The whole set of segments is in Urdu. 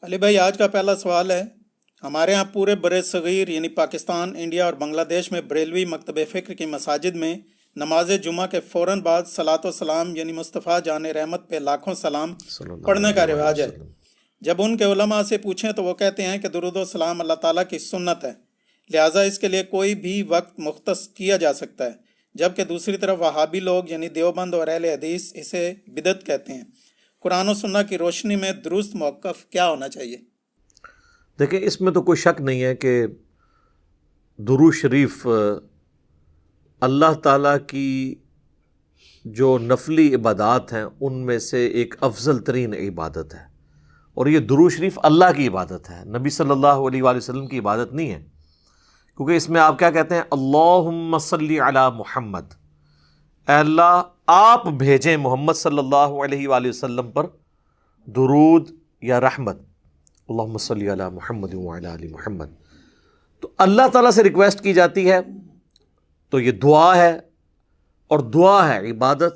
علی بھائی، آج کا پہلا سوال ہے۔ ہمارے ہاں پورے بر صغیر یعنی پاکستان، انڈیا اور بنگلہ دیش میں بریلوی مکتب فکر کی مساجد میں نماز جمعہ کے فوراً بعد صلاۃ و سلام یعنی مصطفیٰ جان رحمت پہ لاکھوں سلام صلی اللہ پڑھنے کا علیہ وآلہ رواج ہے۔ وسلم۔ جب ان کے علماء سے پوچھیں تو وہ کہتے ہیں کہ درود و سلام اللہ تعالیٰ کی سنت ہے، لہٰذا اس کے لیے کوئی بھی وقت مختص کیا جا سکتا ہے، جبکہ دوسری طرف وہابی لوگ یعنی دیوبند اور اہل حدیث اسے بدعت کہتے ہیں۔ قرآن و سنت کی روشنی میں درست موقف کیا ہونا چاہیے؟ دیکھیں، اس میں تو کوئی شک نہیں ہے کہ درود شریف اللہ تعالیٰ کی جو نفلی عبادات ہیں ان میں سے ایک افضل ترین عبادت ہے، اور یہ درود شریف اللہ کی عبادت ہے، نبی صلی اللہ علیہ وآلہ وسلم کی عبادت نہیں ہے، کیونکہ اس میں آپ کیا کہتے ہیں؟ اللہم صلی علی محمد، اے اللہ آپ بھیجیں محمد صلی اللہ علیہ وآلہ وسلم پر درود یا رحمت، اللہم صلی علی محمد وعلی آل محمد۔ تو اللہ تعالیٰ سے ریکویسٹ کی جاتی ہے، تو یہ دعا ہے، اور دعا ہے عبادت۔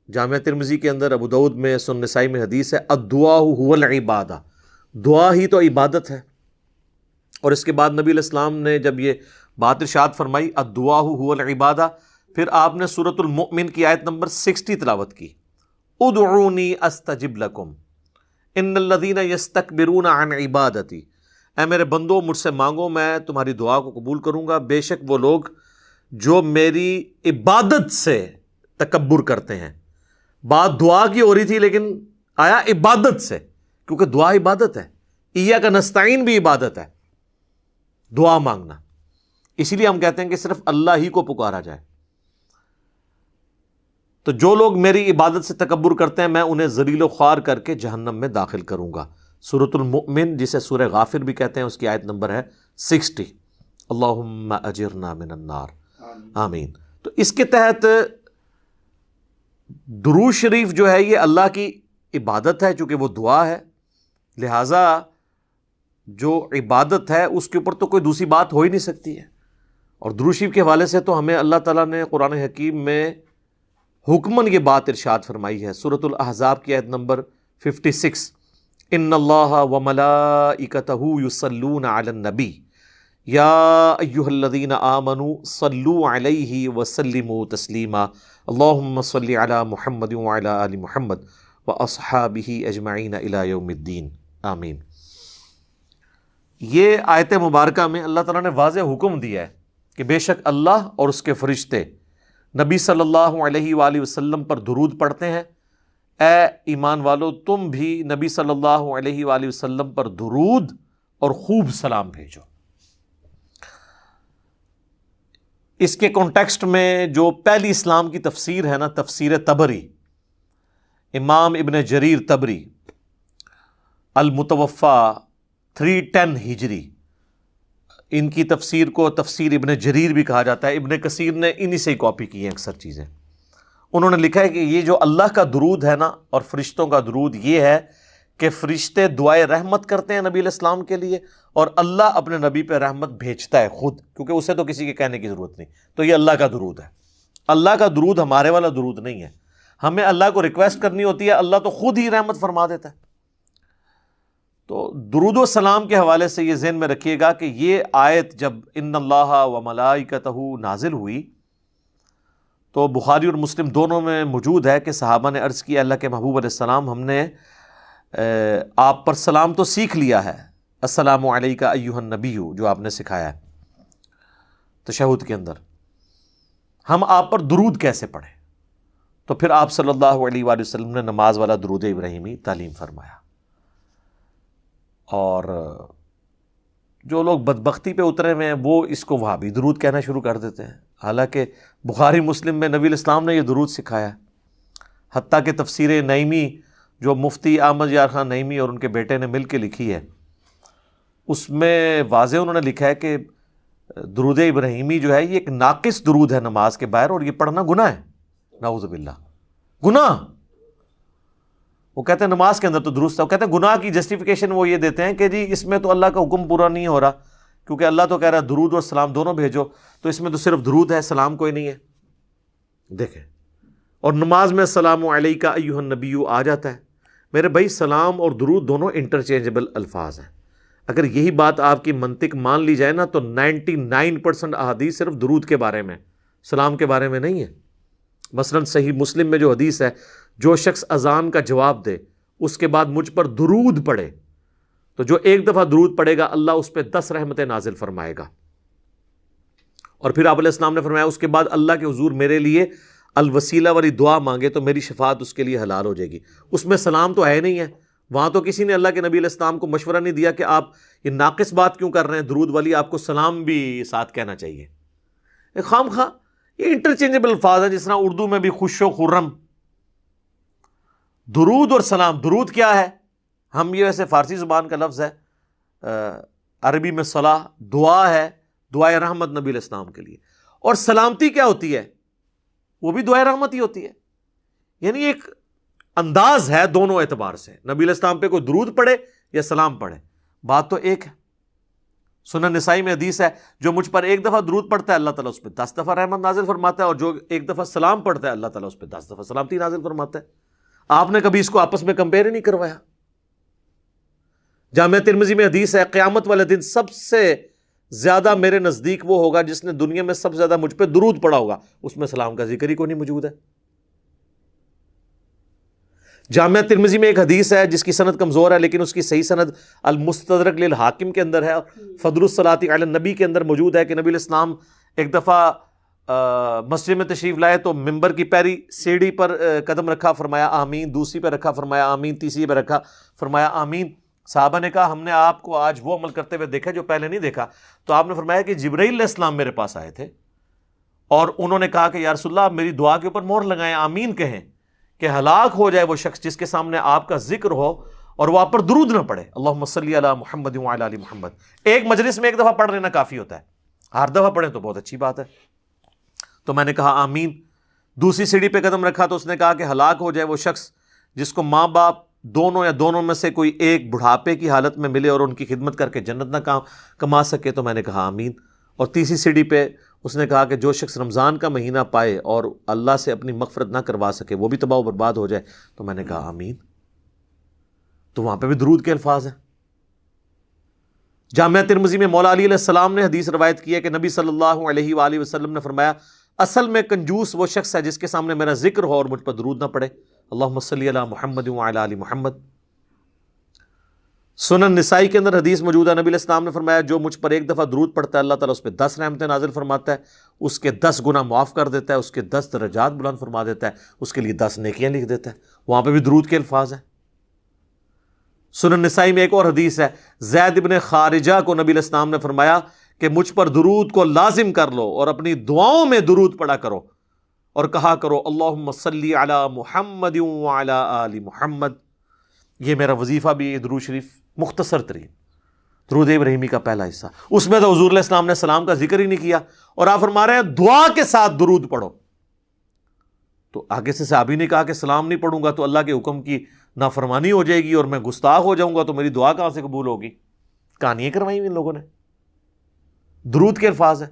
جامعہ ترمذی کے اندر، ابو داؤد میں، سنن نسائی میں حدیث ہے، الدعاء هو العبادہ، دعا ہی تو عبادت ہے۔ اور اس کے بعد نبی علیہ السلام نے جب یہ بات ارشاد فرمائی الدعاء هو العبادہ، پھر آپ نے سورۃ المؤمن کی آیت نمبر 60 تلاوت کی، ادعونی استجب لکم ان الذین یستکبرون عن عبادتی، اے میرے بندو مجھ سے مانگو میں تمہاری دعا کو قبول کروں گا، بے شک وہ لوگ جو میری عبادت سے تکبر کرتے ہیں۔ بات دعا کی ہو رہی تھی لیکن آیا عبادت سے، کیونکہ دعا عبادت ہے، ایاک نستعین بھی عبادت ہے، دعا مانگنا۔ اسی لیے ہم کہتے ہیں کہ صرف اللہ ہی کو پکارا جائے۔ تو جو لوگ میری عبادت سے تکبر کرتے ہیں میں انہیں ذلیل و خوار کر کے جہنم میں داخل کروں گا۔ سورۃ المؤمن، جسے سورہ غافر بھی کہتے ہیں، اس کی آیت نمبر ہے 60۔ اللہم اجرنا من النار، آمین۔ تو اس کے تحت درود شریف جو ہے یہ اللہ کی عبادت ہے، چونکہ وہ دعا ہے، لہٰذا جو عبادت ہے اس کے اوپر تو کوئی دوسری بات ہو ہی نہیں سکتی ہے۔ اور درود شریف کے حوالے سے تو ہمیں اللہ تعالیٰ نے قرآن حکیم میں حکماً یہ بات ارشاد فرمائی ہے، سورۃ الاحزاب کی آیت نمبر 56، ان اللہ وملائکتہ یصلون علی النبی یا ایھا الذین آمنوا صلوا علیہ وسلموا تسلیما اللہم صلی علی محمد وعلی آل محمد واصحابہ اجمعین الی یوم الدین، آمین۔ یہ آیت مبارکہ میں اللہ تعالیٰ نے واضح حکم دیا ہے کہ بے شک اللہ اور اس کے فرشتے نبی صلی اللہ علیہ وآلہ وسلم پر درود پڑھتے ہیں، اے ایمان والو تم بھی نبی صلی اللہ علیہ وآلہ وسلم پر درود اور خوب سلام بھیجو۔ اس کے کانٹیکسٹ میں جو پہلی اسلام کی تفسیر ہے نا، تفسیر تبری، امام ابن جریر تبری المتوفا 310 ہجری، ان کی تفسیر کو تفسیر ابن جریر بھی کہا جاتا ہے، ابن کثیر نے انہی سے ہی کاپی کی ہیں اکثر چیزیں۔ انہوں نے لکھا ہے کہ یہ جو اللہ کا درود ہے نا اور فرشتوں کا درود، یہ ہے کہ فرشتے دعائے رحمت کرتے ہیں نبی علیہ السلام کے لیے، اور اللہ اپنے نبی پہ رحمت بھیجتا ہے خود، کیونکہ اسے تو کسی کے کہنے کی ضرورت نہیں۔ تو یہ اللہ کا درود ہے۔ اللہ کا درود ہمارے والا درود نہیں ہے، ہمیں اللہ کو ریکویسٹ کرنی ہوتی ہے، اللہ تو خود ہی رحمت فرما دیتا ہے۔ تو درود و سلام کے حوالے سے یہ ذہن میں رکھیے گا کہ یہ آیت جب ان اللہ و ملائکتہ نازل ہوئی تو بخاری اور مسلم دونوں میں موجود ہے کہ صحابہ نے عرض کیا، اللہ کے محبوب علیہ السلام ہم نے آپ پر سلام تو سیکھ لیا ہے، السلام علیکہ ایھا النبی، جو آپ نے سکھایا ہے تشہد کے اندر، ہم آپ پر درود کیسے پڑھیں؟ تو پھر آپ صلی اللہ علیہ وآلہ وسلم نے نماز والا درود ابراہیمی تعلیم فرمایا۔ اور جو لوگ بدبختی پہ اترے ہوئے ہیں وہ اس کو وہابی درود کہنا شروع کر دیتے ہیں، حالانکہ بخاری مسلم میں نبی علیہ السلام نے یہ درود سکھایا ہے۔ حتیٰ کہ تفسیر نعیمی جو مفتی احمد یار خان نعیمی اور ان کے بیٹے نے مل کے لکھی ہے، اس میں واضح انہوں نے لکھا ہے کہ درود ابراہیمی جو ہے یہ ایک ناقص درود ہے نماز کے باہر، اور یہ پڑھنا گناہ ہے، نعوذ باللہ، گناہ۔ وہ کہتے ہیں نماز کے اندر تو درست ہے، وہ کہتے ہیں گناہ کی جسٹیفیکیشن وہ یہ دیتے ہیں کہ جی اس میں تو اللہ کا حکم پورا نہیں ہو رہا، کیونکہ اللہ تو کہہ رہا ہے درود اور سلام دونوں بھیجو، تو اس میں تو صرف درود ہے، سلام کوئی نہیں ہے۔ دیکھیں، اور نماز میں السلام علیکہ ایھا النبی آ جاتا ہے، میرے بھائی سلام اور درود دونوں انٹرچینجبل الفاظ ہیں. اگر یہی بات آپ کی منطق مان لی جائے نا تو 99% احادیث صرف درود کے بارے میں، سلام کے بارے میں نہیں ہے. مثلا صحیح مسلم میں جو حدیث ہے، جو شخص اذان کا جواب دے اس کے بعد مجھ پر درود پڑھے تو جو ایک دفعہ درود پڑھے گا اللہ اس پہ 10 رحمتیں نازل فرمائے گا. اور پھر آپ علیہ السلام نے فرمایا اس کے بعد اللہ کے حضور میرے لیے الوسیلہ والی دعا مانگے تو میری شفاعت اس کے لیے حلال ہو جائے گی. اس میں سلام تو ہے نہیں ہے. وہاں تو کسی نے اللہ کے نبی علیہ السلام کو مشورہ نہیں دیا کہ آپ یہ ناقص بات کیوں کر رہے ہیں، درود والی آپ کو سلام بھی ساتھ کہنا چاہیے. خام خواہ یہ انٹرچینجبل الفاظ ہیں، جس طرح اردو میں بھی خوش و خرم. درود اور سلام، درود کیا ہے؟ ہم یہ ویسے فارسی زبان کا لفظ ہے، عربی میں صلاح دعا ہے، دعائے رحمت نبی علیہ السلام کے لیے. اور سلامتی کیا ہوتی ہے؟ وہ بھی دعائے رحمت ہی ہوتی ہے. یعنی ایک انداز ہے دونوں اعتبار سے، نبی علیہ السلام پہ کوئی درود پڑھے یا سلام پڑھے، بات تو ایک ہے. سنن نسائی میں حدیث ہے، جو مجھ پر ایک دفعہ درود پڑھتا ہے اللہ تعالیٰ اس پہ 10 دفعہ رحمت نازل فرماتا ہے، اور جو ایک دفعہ سلام پڑھتا ہے اللہ تعالیٰ اس پہ 10 دفعہ سلامتی نازل فرماتا ہے. آپ نے کبھی اس کو آپس میں کمپیئر ہی نہیں کروایا. جامعہ ترمذی میں حدیث ہے، قیامت والے دن سب سے زیادہ میرے نزدیک وہ ہوگا جس نے دنیا میں سب سے زیادہ مجھ پہ درود پڑا ہوگا، اس میں سلام کا ذکر ہی کوئی نہیں موجود ہے. جامعہ ترمذی میں ایک حدیث ہے جس کی سند کمزور ہے، لیکن اس کی صحیح سند المستدرک للحاکم کے اندر ہے، فضل الصلاۃ علی النبی کے اندر موجود ہے کہ نبی علیہ السلام ایک دفعہ مسجد میں تشریف لائے تو ممبر کی پہلی سیڑھی پر قدم رکھا، فرمایا آمین، دوسری پہ رکھا، فرمایا آمین، تیسری پہ رکھا، فرمایا آمین. صحابہ نے کہا ہم نے آپ کو آج وہ عمل کرتے ہوئے دیکھا جو پہلے نہیں دیکھا. تو آپ نے فرمایا کہ جبرائیل علیہ السلام میرے پاس آئے تھے اور انہوں نے کہا کہ یا رسول اللہ آپ میری دعا کے اوپر مہر لگائیں، آمین کہیں کہ ہلاک ہو جائے وہ شخص جس کے سامنے آپ کا ذکر ہو اور وہ آپ پر درود نہ پڑھے. اللہم صلی علی محمد وعلی آل محمد. ایک مجلس میں ایک دفعہ پڑھ لینا کافی ہوتا ہے، ہر دفعہ پڑھیں تو بہت اچھی بات ہے. تو میں نے کہا آمین. دوسری سیڑھی پہ قدم رکھا تو اس نے کہا کہ ہلاک ہو جائے وہ شخص جس کو ماں باپ دونوں یا دونوں میں سے کوئی ایک بڑھاپے کی حالت میں ملے اور ان کی خدمت کر کے جنت نہ کما سکے. تو میں نے کہا آمین. اور تیسری سیڑھی پہ اس نے کہا کہ جو شخص رمضان کا مہینہ پائے اور اللہ سے اپنی مغفرت نہ کروا سکے وہ بھی تباہ و برباد ہو جائے. تو میں نے کہا آمین. تو وہاں پہ بھی درود کے الفاظ ہیں. جامعہ ترمذی میں مولا علی علیہ السلام نے حدیث روایت کی ہے کہ نبی صلی اللہ علیہ وآلہ وسلم نے فرمایا اصل میں کنجوس وہ شخص ہے جس کے سامنے میرا ذکر ہو اور مجھ پر درود نہ پڑے. اللہم صلی علی محمد وعلی آل محمد. سنن نسائی کے اندر حدیث موجود ہے، نبی علیہ السلام نے فرمایا جو مجھ پر ایک دفعہ درود پڑتا ہے اللہ تعالیٰ اس پہ 10 رحمتیں نازل فرماتا ہے، اس کے 10 گناہ معاف کر دیتا ہے، اس کے 10 درجات بلند فرما دیتا ہے، اس کے لیے 10 نیکیاں لکھ دیتا ہے. وہاں پہ بھی درود کے الفاظ ہیں. سنن نسائی میں ایک اور حدیث ہے، زید بن خارجہ کو نبی علیہ السلام نے فرمایا کہ مجھ پر درود کو لازم کر لو اور اپنی دعاؤں میں درود پڑھا کرو اور کہا کرو اللہم صلی علی محمد وعلی آل محمد. یہ میرا وظیفہ بھی ہے، درود شریف مختصر ترین درود ابراہیمی کا پہلا حصہ. اس میں تو حضور علیہ السلام نے سلام کا ذکر ہی نہیں کیا اور آپ فرما رہے ہیں دعا کے ساتھ درود پڑھو. تو آگے سے صحابی نے کہا کہ سلام نہیں پڑھوں گا تو اللہ کے حکم کی نافرمانی ہو جائے گی اور میں گستاخ ہو جاؤں گا تو میری دعا کہاں سے قبول ہوگی. کہانیاں کروائی ان لوگوں نے. درود کے الفاظ ہیں.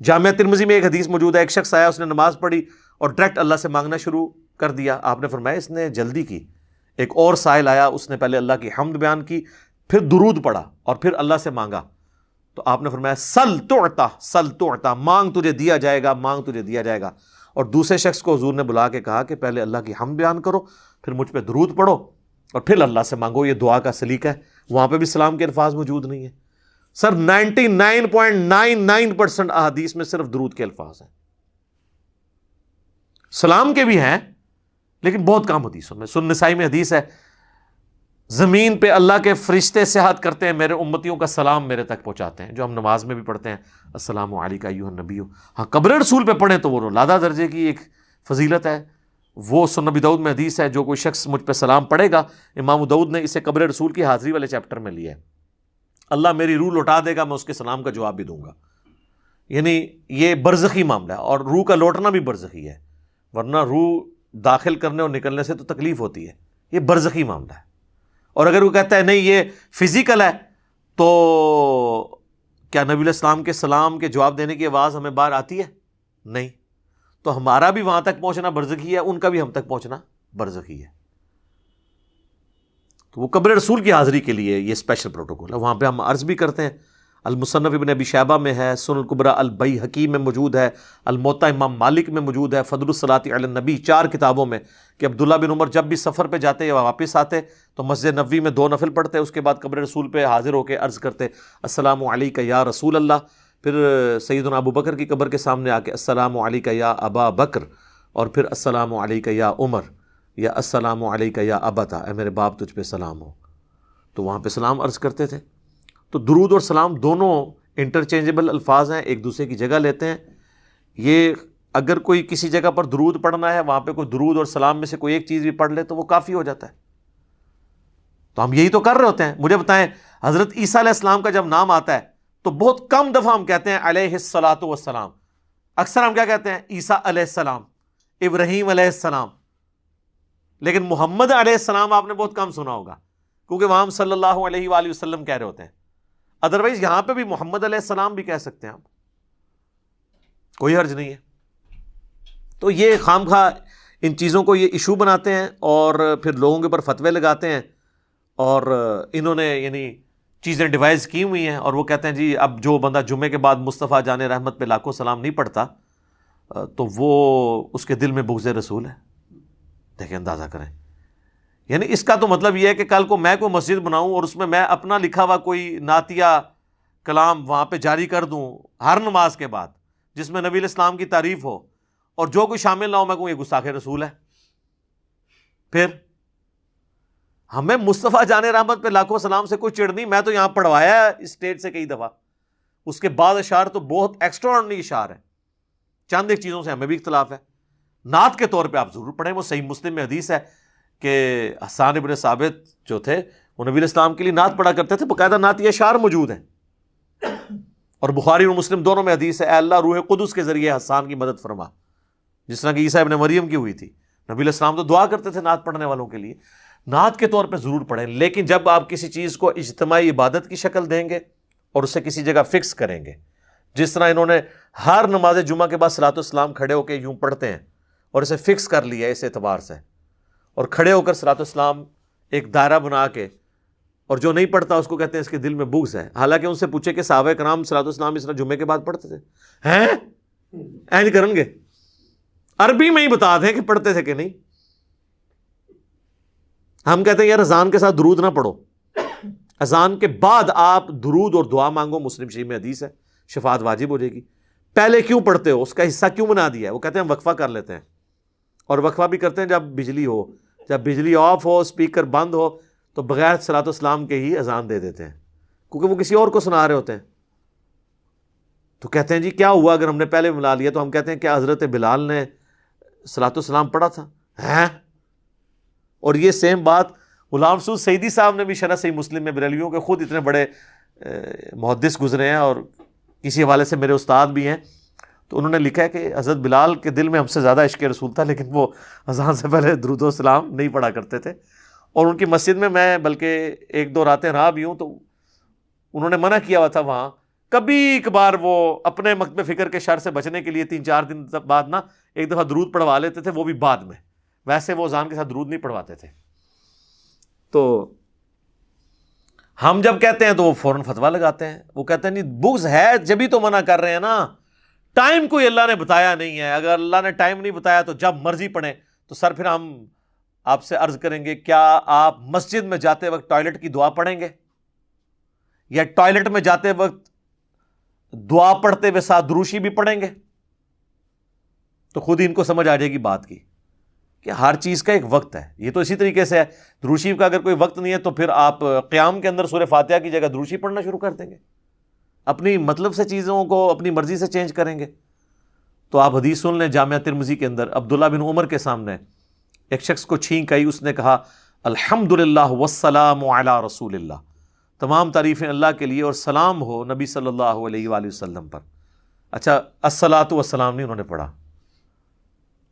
جامعہ ترمذی میں ایک حدیث موجود ہے، ایک شخص آیا، اس نے نماز پڑھی اور ڈائریکٹ اللہ سے مانگنا شروع کر دیا. آپ نے فرمایا اس نے جلدی کی. ایک اور سائل آیا، اس نے پہلے اللہ کی حمد بیان کی، پھر درود پڑھا اور پھر اللہ سے مانگا. تو آپ نے فرمایا سل تعطا، سل تعطا، مانگ تجھے دیا جائے گا، مانگ تجھے دیا جائے گا. اور دوسرے شخص کو حضور نے بلا کے کہا کہ پہلے اللہ کی حمد بیان کرو، پھر مجھ پہ درود پڑھو اور پھر اللہ سے مانگو. یہ دعا کا سلیقہ ہے. وہاں پہ بھی سلام کے الفاظ موجود نہیں ہیں. سر 99.99% احادیث میں صرف درود کے الفاظ ہیں. سلام کے بھی ہیں لیکن بہت کم حدیثوں میں. سنن نسائی میں حدیث ہے زمین پہ اللہ کے فرشتے سیاحت کرتے ہیں، میرے امتیوں کا سلام میرے تک پہنچاتے ہیں، جو ہم نماز میں بھی پڑھتے ہیں السلام علیکم ایھا النبی. ہاں قبر رسول پہ پڑھیں تو وہ لادہ درجے کی ایک فضیلت ہے. وہ سنن ابی داؤد میں حدیث ہے جو کوئی شخص مجھ پہ سلام پڑھے گا، امام داؤد نے اسے قبر رسول کی حاضری والے چیپٹر میں لیا ہے، اللہ میری روح لوٹا دے گا، میں اس کے سلام کا جواب بھی دوں گا. یعنی یہ برزخی معاملہ ہے اور روح کا لوٹنا بھی برزخی ہے، ورنہ روح داخل کرنے اور نکلنے سے تو تکلیف ہوتی ہے. یہ برزخی معاملہ ہے. اور اگر وہ کہتا ہے نہیں یہ فزیکل ہے تو کیا نبی علیہ السلام کے سلام کے جواب دینے کی آواز ہمیں باہر آتی ہے؟ نہیں. تو ہمارا بھی وہاں تک پہنچنا برزخی ہے، ان کا بھی ہم تک پہنچنا برزخی ہے. تو وہ قبر رسول کی حاضری کے لیے یہ اسپیشل پروٹوکول ہے. وہاں پہ ہم عرض بھی کرتے ہیں. المصنف ابن ابی شیبہ میں ہے، سنن الکبریٰ البیہقی میں موجود ہے، الموطا امام مالک میں موجود ہے، فضل الصلاۃ علی النبی 4 کتابوں میں، کہ عبداللہ بن عمر جب بھی سفر پہ جاتے یا واپس آتے تو مسجد نبوی میں 2 نفل پڑھتے، اس کے بعد قبر رسول پہ حاضر ہو کے عرض کرتے السلام علیک یا رسول اللہ. پھر سیدنا ابو بکر کی قبر کے سامنے آ کے السلام علیک یا ابا بکر، اور پھر السلام علیک یا عمر، یا السلام علیک یا ابتا، اے میرے باپ تجھ پہ سلام ہو. تو وہاں پہ سلام عرض کرتے تھے. تو درود اور سلام دونوں انٹرچینجبل الفاظ ہیں، ایک دوسرے کی جگہ لیتے ہیں. یہ اگر کوئی کسی جگہ پر درود پڑھنا ہے، وہاں پہ کوئی درود اور سلام میں سے کوئی ایک چیز بھی پڑھ لے تو وہ کافی ہو جاتا ہے. تو ہم یہی تو کر رہے ہوتے ہیں. مجھے بتائیں، حضرت عیسیٰ علیہ السلام کا جب نام آتا ہے تو بہت کم دفعہ ہم کہتے ہیں علیہ الصلاۃ والسلام. اکثر ہم کیا کہتے ہیں؟ عیسیٰ علیہ السلام، ابراہیم علیہ السلام. لیکن محمد علیہ السلام آپ نے بہت کم سنا ہوگا، کیونکہ وہاں ہم صلی اللہ علیہ وآلہ وسلم کہہ رہے ہوتے ہیں. ادروائز یہاں پہ بھی محمد علیہ السلام بھی کہہ سکتے ہیں آپ، کوئی حرج نہیں ہے. تو یہ خام خواہ ان چیزوں کو یہ ایشو بناتے ہیں اور پھر لوگوں کے اوپر فتوے لگاتے ہیں. اور انہوں نے یعنی چیزیں ڈیوائز کی ہوئی ہیں، اور وہ کہتے ہیں جی اب جو بندہ جمعے کے بعد مصطفیٰ جان رحمت پہ لاکھوں سلام نہیں پڑھتا تو وہ اس کے دل میں بغض رسول ہے. دیکھیں، اندازہ کریں. یعنی اس کا تو مطلب یہ ہے کہ کل کو میں کوئی مسجد بناؤں اور اس میں اپنا لکھا ہوا کوئی نعتیہ کلام وہاں پہ جاری کر دوں ہر نماز کے بعد، جس میں نبی الاسلام کی تعریف ہو، اور جو کوئی شامل نہ ہو میں کہوں یہ گستاخ رسول ہے. پھر ہمیں مصطفیٰ جان رحمت پہ لاکھوں سلام سے کوئی چڑ نہیں. میں تو یہاں پڑھوایا ہے اسٹیج سے کئی دفعہ. اس کے بعد اشعار تو بہت ایکسٹرا آرڈنری اشعار ہیں. چند ایک چیزوں سے ہمیں بھی اختلاف ہے. نعت کے طور پہ آپ ضرور پڑھیں. وہ صحیح مسلم میں حدیث ہے کہ حسان ابن ثابت جو تھے وہ نبی الاسلام کے لیے نعت پڑھا کرتے تھے. باقاعدہ نعتی اشعار موجود ہیں. اور بخاری اور مسلم دونوں میں حدیث ہے، اے اللہ روح قدس کے ذریعے حسان کی مدد فرما، جس طرح کہ عیسیٰ ابن مریم کی ہوئی تھی. نبی الاسلام تو دعا کرتے تھے نعت پڑھنے والوں کے لیے. نعت کے طور پہ ضرور پڑھیں، لیکن جب آپ کسی چیز کو اجتماعی عبادت کی شکل دیں گے اور اسے کسی جگہ فکس کریں گے، جس طرح انہوں نے ہر نماز جمعہ کے بعد صلاۃ والسلام کھڑے ہو کے یوں پڑھتے ہیں اور اسے فکس کر لیا اس اعتبار سے، اور کھڑے ہو کر صلاۃ والسلام ایک دائرہ بنا کے، اور جو نہیں پڑھتا اس کو کہتے ہیں اس کے دل میں بغض ہے. حالانکہ ان سے پوچھے کہ صحابہ کرام صلاۃ والسلام اس طرح جمعے کے بعد پڑھتے تھے؟ ہیں اینج کریں گے، عربی میں ہی بتا دیں کہ پڑھتے تھے کہ نہیں. ہم کہتے ہیں یار اذان کے ساتھ درود نہ پڑھو، اذان کے بعد آپ درود اور دعا مانگو. مسلم شریف میں حدیث ہے شفاعت واجب ہو جائے گی. پہلے کیوں پڑھتے ہو؟ اس کا حصہ کیوں بنا دیا ہے؟ وہ کہتے ہیں ہم وقفہ کر لیتے ہیں، اور وقفہ بھی کرتے ہیں جب بجلی ہو، جب بجلی آف ہو، اسپیکر بند ہو، تو بغیر صلاۃ والسلام کے ہی اذان دے دیتے ہیں، کیونکہ وہ کسی اور کو سنا رہے ہوتے ہیں. تو کہتے ہیں جی کیا ہوا اگر ہم نے پہلے ملا لیا؟ تو ہم کہتے ہیں کیا حضرت بلال نے صلاۃ والسلام پڑھا تھا؟ ہیں؟ اور یہ سیم بات غلام مسعود سعیدی صاحب نے بھی شرح صحیح مسلم میں، بریلویوں کے خود اتنے بڑے محدث گزرے ہیں اور کسی حوالے سے میرے استاد بھی ہیں، تو انہوں نے لکھا ہے کہ حضرت بلال کے دل میں ہم سے زیادہ عشق رسول تھا، لیکن وہ اذان سے پہلے درود و سلام نہیں پڑھا کرتے تھے. اور ان کی مسجد میں بلکہ 1-2 راتیں رہا بھی ہوں، تو انہوں نے منع کیا ہوا تھا وہاں. کبھی کبھار وہ اپنے مکتب فکر کے شر سے بچنے کے لیے 3-4 دن بعد نا ایک دفعہ درود پڑھوا لیتے تھے، وہ بھی بعد میں. ویسے وہ اذان کے ساتھ درود نہیں پڑھواتے تھے. تو ہم جب کہتے ہیں تو وہ فوراً فتویٰ لگاتے ہیں. وہ کہتے ہیں نہیں بغض ہے جبھی تو منع کر رہے ہیں نا. ٹائم کوئی اللہ نے بتایا نہیں ہے. اگر اللہ نے ٹائم نہیں بتایا تو جب مرضی پڑھیں. تو سر پھر ہم آپ سے عرض کریں گے، کیا آپ مسجد میں جاتے وقت ٹوائلٹ کی دعا پڑھیں گے، یا ٹوائلٹ میں جاتے وقت دعا پڑھتے ہوئے ساتھ دروشی بھی پڑھیں گے؟ تو خود ہی ان کو سمجھ آ جائے گی بات کی کہ ہر چیز کا ایک وقت ہے. یہ تو اسی طریقے سے ہے، دروشی کا اگر کوئی وقت نہیں ہے تو پھر آپ قیام کے اندر سورہ فاتحہ کی جگہ دروشی پڑھنا شروع کر دیں گے، اپنی مطلب سے چیزوں کو اپنی مرضی سے چینج کریں گے. تو آپ حدیث سن لیں جامعہ ترمذی کے اندر، عبداللہ بن عمر کے سامنے ایک شخص کو چھینک آئی، اس نے کہا الحمدللہ والسلام علی رسول اللہ، تمام تعریفیں اللہ کے لیے اور سلام ہو نبی صلی اللہ علیہ وآلہ وسلم پر. اچھا الصلاۃ والسلام نہیں انہوں نے پڑھا.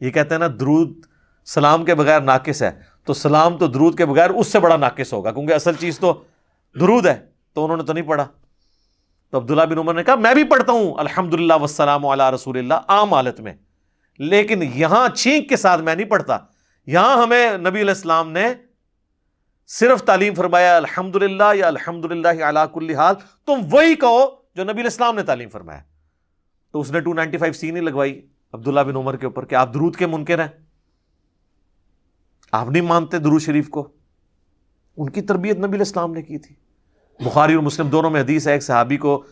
یہ کہتے ہیں نا درود سلام کے بغیر ناقص ہے، تو سلام تو درود کے بغیر اس سے بڑا ناقص ہوگا، کیونکہ اصل چیز تو درود ہے. تو انہوں نے تو نہیں پڑھا. تو عبداللہ بن عمر نے کہا میں بھی پڑھتا ہوں الحمدللہ والسلام علی رسول اللہ عام حالت میں، لیکن یہاں چھینک کے ساتھ میں نہیں پڑھتا. یہاں ہمیں نبی علیہ السلام نے صرف تعلیم فرمایا الحمدللہ یا الحمدللہ علی کل حال، تم وہی کہو جو نبی علیہ السلام نے تعلیم فرمایا. تو اس نے 295 نہیں لگوائی عبداللہ بن عمر کے اوپر کہ آپ درود کے منکر ہیں، آپ نہیں مانتے درود شریف کو. ان کی تربیت نبی علیہ السلام نے کی تھی. بخاری اور مسلم دونوں میں حدیث ہے، ایک صحابی کو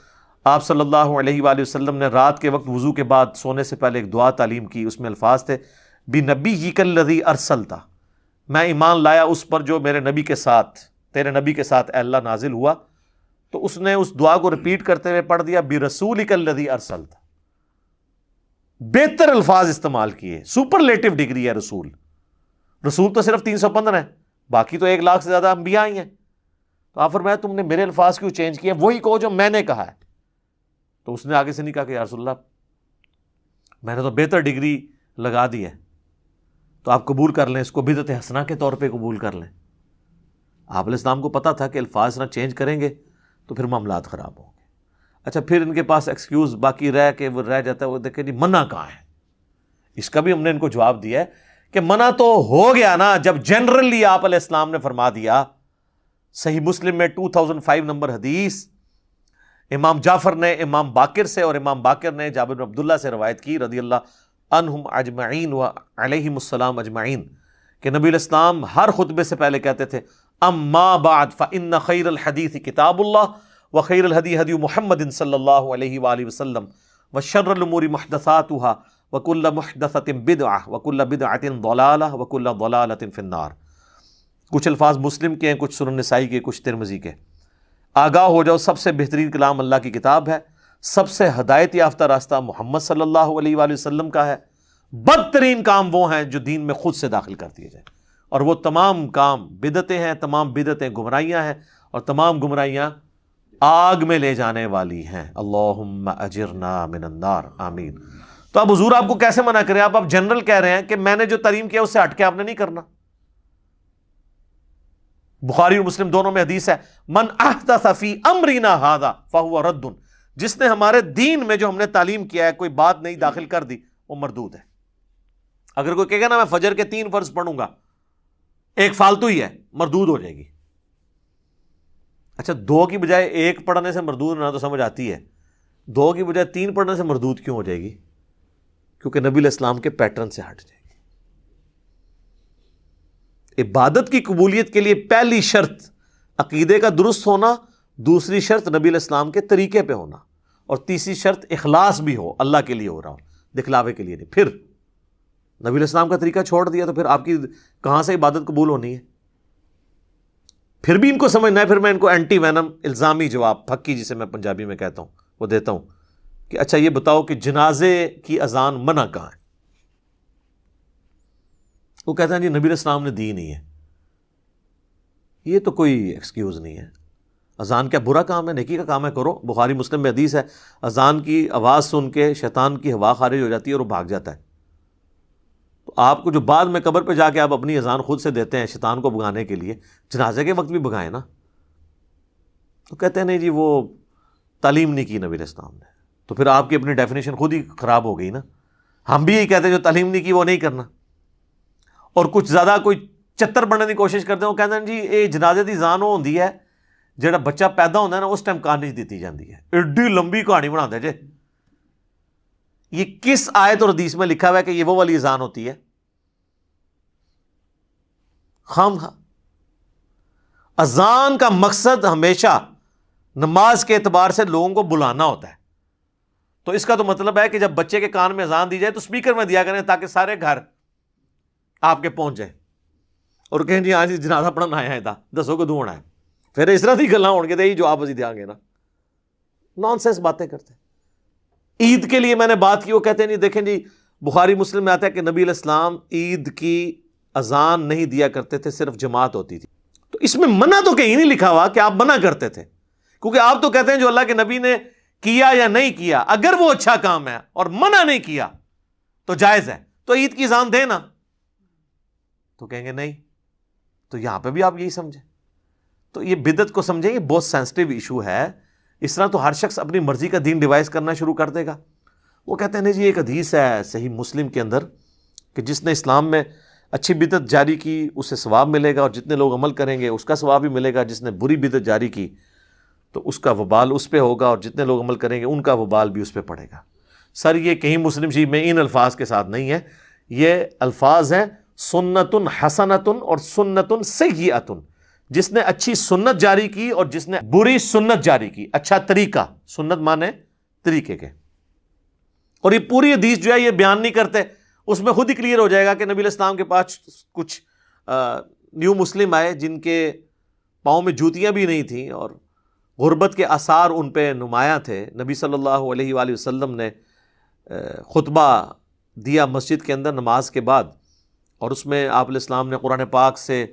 آپ صلی اللہ علیہ وآلہ وسلم نے رات کے وقت وضو کے بعد سونے سے پہلے ایک دعا تعلیم کی. اس میں الفاظ تھے بِنَبِيِّكَ الَّذِي أَرْسَلْتَ، میں ایمان لایا اس پر جو میرے نبی کے ساتھ، تیرے نبی کے ساتھ اے اللہ نازل ہوا. تو اس نے اس دعا کو ریپیٹ کرتے ہوئے پڑھ دیا بِرَسُولِكَ الَّذِي أَرْسَلْتَ. بہتر الفاظ استعمال کیے، سپرلیٹو ڈگری ہے رسول. رسول تو صرف 315 ہیں، باقی تو 1,00,000 سے زیادہ انبیاء ہی ہیں. تو آپ فرمایا تم نے میرے الفاظ کیوں چینج کیے، وہی کہو جو میں نے کہا ہے. تو اس نے آگے سے نہیں کہا کہ یا رسول اللہ میں نے تو بہتر ڈگری لگا دی ہے، تو آپ قبول کر لیں، اس کو بدعت حسنہ کے طور پہ قبول کر لیں. آپ علیہ السلام کو پتا تھا کہ الفاظ نہ چینج کریں گے تو پھر معاملات خراب ہوں گے. اچھا پھر ان کے پاس ایکسکیوز باقی وہ رہ جاتا ہے، وہ دیکھیں جی منع کہاں ہے. اس کا بھی ہم نے ان کو جواب دیا ہے کہ منع تو ہو گیا نا جب جنرلی آپ علیہ السلام نے فرما دیا. صحیح مسلم میں 2005 نمبر حدیث امام جعفر نے امام باقر سے، اور امام باقر نے جابر بن عبداللہ سے روایت کی رضی اللہ عنہم اجمعین و علیہم السلام اجمعین، کہ نبی علیہ السلام ہر خطبے سے پہلے کہتے تھے اما بعد فإن خیر الحدیث کتاب اللہ وخیر الہدی ہدی محمد صلی اللہ علیہ وآلہ وسلم وشر الامور محدثاتها وکل محدثۃ بدعہ وکل بدعۃ ضلالہ وکل ضلالۃ فی النار. کچھ الفاظ مسلم کے ہیں، کچھ سنن نسائی کے، کچھ ترمذی کے. آگاہ ہو جاؤ سب سے بہترین کلام اللہ کی کتاب ہے، سب سے ہدایت یافتہ راستہ محمد صلی اللہ علیہ وآلہ وسلم کا ہے. بدترین کام وہ ہیں جو دین میں خود سے داخل کر دیے جائیں، اور وہ تمام کام بدعتیں ہیں، تمام بدعتیں گمراہیاں ہیں، اور تمام گمراہیاں آگ میں لے جانے والی ہیں. اللہم اجرنا من النار، آمین. تو اب حضور آپ کو کیسے منع کریں؟ آپ جنرل کہہ رہے ہیں کہ میں نے جو تعلیم کیا اس سے ہٹ کے آپ نے نہیں کرنا. بخاری اور مسلم دونوں میں حدیث ہے من احدث فی امرنا ھذا فہو رد، جس نے ہمارے دین میں جو ہم نے تعلیم کیا ہے کوئی بات نہیں داخل کر دی وہ مردود ہے. اگر کوئی کہے گا نا میں فجر کے 3 فرض پڑھوں گا، ایک فالتو ہی ہے، مردود ہو جائے گی. اچھا 2 کی بجائے 1 پڑھنے سے مردود ہونا تو سمجھ آتی ہے، 2 کی بجائے 3 پڑھنے سے مردود کیوں ہو جائے گی؟ کیونکہ نبی علیہ السلام کے پیٹرن سے ہٹ جائے گی. عبادت کی قبولیت کے لیے پہلی شرط عقیدے کا درست ہونا، دوسری شرط نبی علیہ السلام کے طریقے پہ ہونا، اور تیسری شرط اخلاص بھی ہو، اللہ کے لیے ہو رہا ہو، دکھلاوے کے لیے نہیں. پھر نبی علیہ السلام کا طریقہ چھوڑ دیا تو پھر آپ کی کہاں سے عبادت قبول ہونی ہے؟ پھر بھی ان کو سمجھنا ہے. پھر میں ان کو اینٹی وینم الزامی جواب، پھکی جسے میں پنجابی میں کہتا ہوں، وہ دیتا ہوں کہ اچھا یہ بتاؤ کہ جنازے کی اذان منع کہاں ہے؟ وہ کہتے ہیں جی نبی علیہ السلام نے دی نہیں ہے. یہ تو کوئی ایکسکیوز نہیں ہے. اذان کیا برا کام ہے؟ نیکی کا کام ہے، کرو. بخاری مسلم میں حدیث ہے اذان کی آواز سن کے شیطان کی ہوا خارج ہو جاتی ہے اور وہ بھاگ جاتا ہے. تو آپ کو جو بعد میں قبر پہ جا کے آپ اپنی اذان خود سے دیتے ہیں شیطان کو بھگانے کے لیے، جنازے کے وقت بھی بھگائیں نا. تو کہتے ہیں نہیں جی وہ تعلیم نہیں کی نبی علیہ السلام نے. تو پھر آپ کی اپنی ڈیفینیشن خود ہی خراب ہو گئی نا. ہم بھی یہی کہتے ہیں جو تعلیم نہیں کی وہ نہیں کرنا. اور کچھ زیادہ کوئی چتر بننے کی کوشش کرتے ہیں، وہ کہتے ہیں جی یہ جنازے دی اذان وہ ہوندی ہے جڑا بچہ پیدا ہوتا ہے نا اس ٹائم کہانی دیتی جاتی ہے. ایڈی لمبی کہانی بنا دے جے. یہ کس آیت اور حدیث میں لکھا ہوا ہے کہ یہ وہ والی اذان ہوتی ہے؟ خام خواہ اذان کا مقصد ہمیشہ نماز کے اعتبار سے لوگوں کو بلانا ہوتا ہے. تو اس کا تو مطلب ہے کہ جب بچے کے کان میں اذان دی جائے تو اسپیکر میں دیا کریں تاکہ سارے گھر آپ کے پہنچ جائیں اور کہیں جی آج جنازہ پڑھنا آیا ہے تھا دسو کو ہونا ہے. پھر اس طرح کی گلاں ہون گے تو جو آپ اسی دیا گے نا. نان سینس باتیں کرتے ہیں. عید کے لیے میں نے بات کی، وہ کہتے ہیں نہیں دیکھیں جی بخاری مسلم میں آتا ہے کہ نبی علیہ السلام عید کی اذان نہیں دیا کرتے تھے، صرف جماعت ہوتی تھی. تو اس میں منع تو کہیں نہیں لکھا ہوا کہ آپ منع کرتے تھے، کیونکہ آپ تو کہتے ہیں جو اللہ کے نبی نے کیا یا نہیں کیا اگر وہ اچھا کام ہے اور منع نہیں کیا تو جائز ہے، تو عید کی اذان دے نا. تو کہیں گے نہیں. تو یہاں پہ بھی آپ یہی سمجھیں. تو یہ بدعت کو سمجھیں، یہ بہت سینسٹیو ایشو ہے. اس طرح تو ہر شخص اپنی مرضی کا دین ڈیوائز کرنا شروع کر دے گا. وہ کہتے ہیں نہیں جی ایک حدیث ہے صحیح مسلم کے اندر کہ جس نے اسلام میں اچھی بدعت جاری کی اسے ثواب ملے گا، اور جتنے لوگ عمل کریں گے اس کا ثواب بھی ملے گا. جس نے بری بدعت جاری کی تو اس کا وبال اس پہ ہوگا، اور جتنے لوگ عمل کریں گے ان کا وبال بھی اس پہ پڑے گا. سر یہ کہیں مسلم شریف میں ان الفاظ کے ساتھ نہیں ہے، یہ الفاظ ہیں سنت حسنۃ اور سنت سیئۃ. جس نے اچھی سنت جاری کی اور جس نے بری سنت جاری کی. اچھا طریقہ، سنت مانے طریقے کے. اور یہ پوری حدیث جو ہے یہ بیان نہیں کرتے، اس میں خود ہی کلیئر ہو جائے گا کہ نبی علیہ السلام کے پاس کچھ نیو مسلم آئے جن کے پاؤں میں جوتیاں بھی نہیں تھیں اور غربت کے آثار ان پہ نمایاں تھے. نبی صلی اللہ علیہ وآلہ وسلم نے خطبہ دیا مسجد کے اندر نماز کے بعد، اور اس میں آپ علیہ السلام نے قرآن پاک سے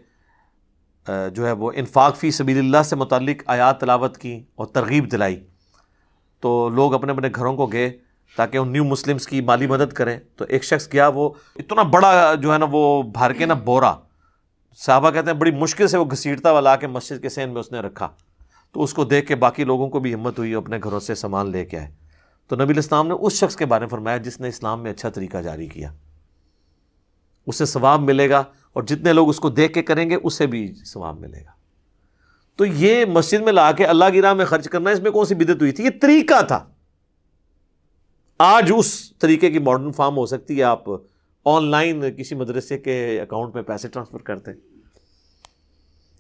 جو ہے وہ انفاق فی سبیل اللہ سے متعلق آیات تلاوت کی اور ترغیب دلائی. تو لوگ اپنے اپنے گھروں کو گئے تاکہ ان نیو مسلمز کی مالی مدد کریں. تو ایک شخص گیا، وہ اتنا بڑا جو ہے نا وہ بھر کے نا بورا، صحابہ کہتے ہیں بڑی مشکل سے وہ گھسیٹتا ہوا لا کے مسجد کے سین میں اس نے رکھا. تو اس کو دیکھ کے باقی لوگوں کو بھی ہمت ہوئی، اپنے گھروں سے سامان لے کے آئے. تو نبی علیہ السلام نے اس شخص کے بارے میں فرمایا جس نے اسلام میں اچھا طریقہ جاری کیا، اسے ثواب ملے گا، اور جتنے لوگ اس کو دیکھ کے کریں گے اسے بھی ثواب ملے گا. تو یہ مسجد میں لا کے اللہ کی راہ میں خرچ کرنا، اس میں کون سی بدعت ہوئی تھی؟ یہ طریقہ تھا. آج اس طریقے کی ماڈرن فارم ہو سکتی ہے، آپ آن لائن کسی مدرسے کے اکاؤنٹ میں پیسے ٹرانسفر کرتے ہیں.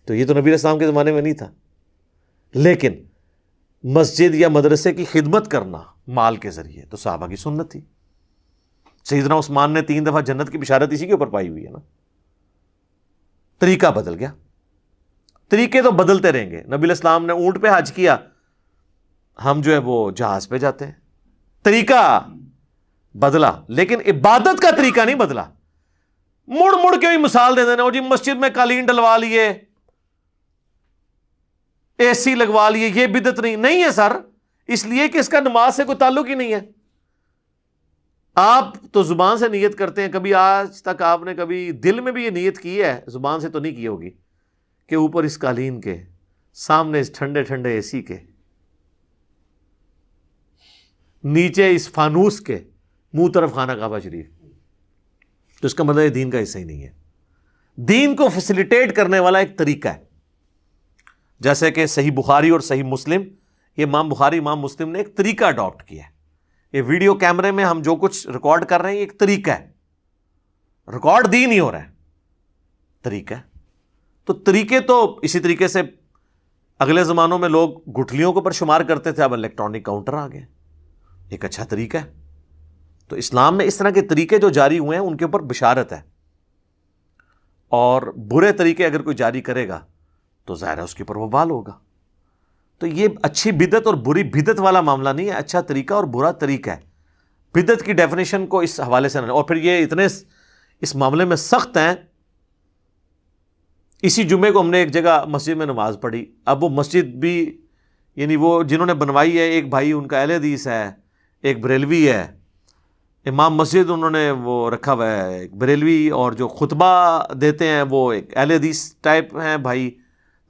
تو یہ تو نبی علیہ السلام کے زمانے میں نہیں تھا. لیکن مسجد یا مدرسے کی خدمت کرنا مال کے ذریعے تو صحابہ کی سنت تھی. سیدنا عثمان نے 3 دفعہ جنت کی بشارت اسی کے اوپر پائی ہوئی ہے نا. طریقہ بدل گیا. طریقے تو بدلتے رہیں گے. نبی علیہ السلام نے اونٹ پہ حج کیا، ہم جو ہے وہ جہاز پہ جاتے ہیں. طریقہ بدلا لیکن عبادت کا طریقہ نہیں بدلا. مڑ مڑ کے بھی مثال دے دینا، اور جی مسجد میں قالین ڈلوا لیے، اے سی لگوا لیے، یہ بدعت نہیں ہے سر، اس لیے کہ اس کا نماز سے کوئی تعلق ہی نہیں ہے. آپ تو زبان سے نیت کرتے ہیں، کبھی آج تک آپ نے کبھی دل میں بھی یہ نیت کی ہے، زبان سے تو نہیں کی ہوگی، کہ اوپر اس قالین کے، سامنے اس ٹھنڈے ٹھنڈے اے سی کے، نیچے اس فانوس کے، منہ طرف خانہ کعبہ شریف. تو اس کا مطلب دین کا حصہ ہی نہیں ہے. دین کو فیسیلیٹیٹ کرنے والا ایک طریقہ ہے. جیسے کہ صحیح بخاری اور صحیح مسلم، یہ امام بخاری امام مسلم نے ایک طریقہ اڈاپٹ کیا ہے. یہ ویڈیو کیمرے میں ہم جو کچھ ریکارڈ کر رہے ہیں یہ ایک طریقہ ہے. ریکارڈ دین ہی ہو رہا ہے، طریقہ ہے. تو طریقے تو اسی طریقے سے اگلے زمانوں میں لوگ گٹھلیوں کے اوپر شمار کرتے تھے، اب الیکٹرانک کاؤنٹر آ گئے. ایک اچھا طریقہ ہے. تو اسلام میں اس طرح کے طریقے جو جاری ہوئے ہیں ان کے اوپر بشارت ہے. اور برے طریقے اگر کوئی جاری کرے گا تو ظاہر ہے اس کے اوپر وبال ہوگا. تو یہ اچھی بدعت اور بری بدعت والا معاملہ نہیں ہے، اچھا طریقہ اور برا طریقہ ہے. بدعت کی ڈیفینیشن کو اس حوالے سے نہ، اور پھر یہ اتنے اس معاملے میں سخت ہیں. اسی جمعے کو ہم نے ایک جگہ مسجد میں نماز پڑھی. اب وہ مسجد بھی یعنی وہ جنہوں نے بنوائی ہے، ایک بھائی ان کا اہل حدیث ہے، ایک بریلوی ہے. امام مسجد انہوں نے وہ رکھا ہوا ہے ایک بریلوی، اور جو خطبہ دیتے ہیں وہ ایک اہل حدیث ٹائپ ہیں بھائی،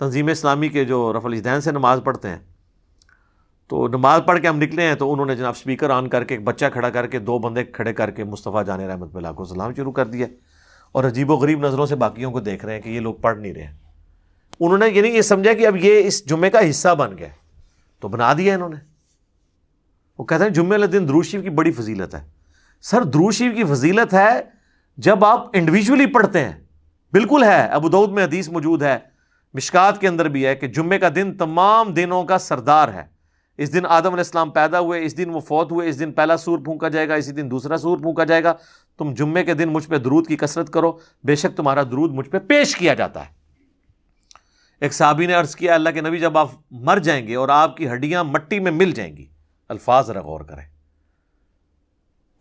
تنظیم اسلامی کے جو رفع الاجدین سے نماز پڑھتے ہیں. تو نماز پڑھ کے ہم نکلے ہیں تو انہوں نے جناب سپیکر آن کر کے ایک بچہ کھڑا کر کے 2 بندے کھڑے کر کے مصطفیٰ جان رحمت اللہ کو سلام شروع کر دیا، اور عجیب و غریب نظروں سے باقیوں کو دیکھ رہے ہیں کہ یہ لوگ پڑھ نہیں رہے. انہوں نے یعنی یہ سمجھا کہ اب یہ اس جمعے کا حصہ بن گیا، تو بنا دیا انہوں نے. وہ کہتے ہیں جمعے والے دن درود شریف کی بڑی فضیلت ہے. سر درود شریف کی فضیلت ہے جب آپ انڈیویجولی پڑھتے ہیں، بالکل ہے. ابو داؤد میں حدیث موجود ہے، مشکات کے اندر بھی ہے کہ جمعے کا دن تمام دنوں کا سردار ہے. اس دن آدم علیہ السلام پیدا ہوئے، اس دن وہ فوت ہوئے، اس دن پہلا سور پھونکا جائے گا، اسی دن دوسرا سور پھونکا جائے گا. تم جمعے کے دن مجھ پہ درود کی کثرت کرو، بے شک تمہارا درود مجھ پہ پیش کیا جاتا ہے. ایک صحابی نے عرض کیا اللہ کے نبی جب آپ مر جائیں گے اور آپ کی ہڈیاں مٹی میں مل جائیں گی، الفاظ ذرا غور کریں،